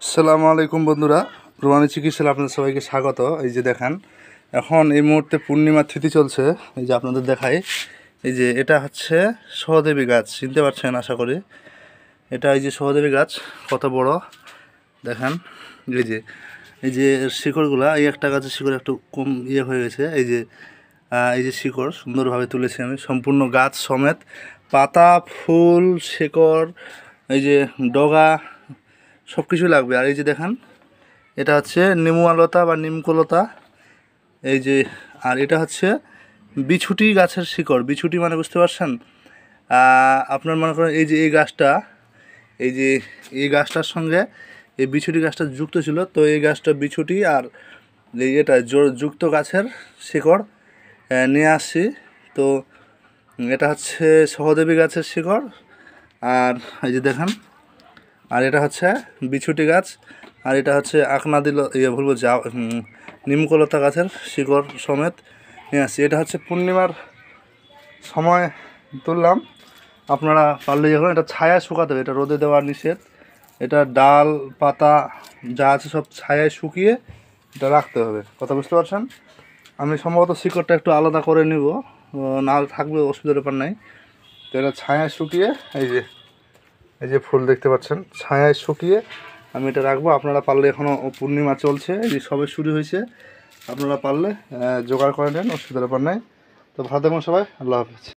আসসালামু আলাইকুম বন্ধুরা, রুমানী চিকিৎসায় আপনাদের সবাইকে স্বাগত। এই যে দেখেন, এখন এই মুহূর্তে পূর্ণিমা তিথি চলছে। এই যে আপনাদের দেখাই, এই যে এটা হচ্ছে সহদেবী গাছ, চিনতে পারছেন আশা করি। এটা এই যে সহদেবী গাছ, কত বড় দেখেন। এই যে শিকড়গুলা, এই একটা গাছের শিকড় একটু কম হয়ে গেছে। এই যে শিকড় সুন্দরভাবে তুলেছি আমি, সম্পূর্ণ গাছ সমেত, পাতা, ফুল, শিকড়, এই যে ডগা, সব কিছুই লাগবে। আর এই যে দেখেন, এটা হচ্ছে নেমুয়ালতা বা নিমকলতা। এই যে, আর এটা হচ্ছে বিছুটি গাছের শিকড়। বিছুটি মানে বুঝতে পারছেন? আপনার মনে করেন এই যে এই গাছটা, এই যে এই গাছটার সঙ্গে এই বিছুটি গাছটা যুক্ত ছিল, তো এই গাছটা বিছুটি আর এই এটা যুক্ত গাছের শিকড় নিয়ে আসছি। তো এটা হচ্ছে সহদেবী গাছের শিকড়। আর এই যে দেখেন, আর এটা হচ্ছে বিছুটি গাছ, আর এটা হচ্ছে আকনাদিল ভুল বলছি, নিমকলতা গাছের শিকড় সমেত নিয়ে আসছি। এটা হচ্ছে পূর্ণিমার সময় তুললাম। আপনারা পারলে যখন এটা ছায়া শুকাতে হবে, এটা রোদে দেওয়া নিষেধ। এটা ডাল পাতা যা আছে সব ছায়ায় শুকিয়ে এটা রাখতে হবে, কথা বুঝতে পারছেন? আমি সম্ভবত শিকড়টা একটু আলাদা করে নিব, না থাকবে অসুবিধার ব্যাপার নাই। তো এটা ছায়ায় শুকিয়ে, এই যে ফুল দেখতে পাচ্ছেন, ছায়ায় শুকিয়ে আমি এটা রাখবো। আপনারা পারলে, এখনও পূর্ণিমা চলছে, এই যে সবে শুরু হয়েছে, আপনারা পারলে জোগাড় করে নেন, অসুবিধার ব্যাপার নাই। তো ভালো থাকুন সবাই, আল্লাহ হাফিজ।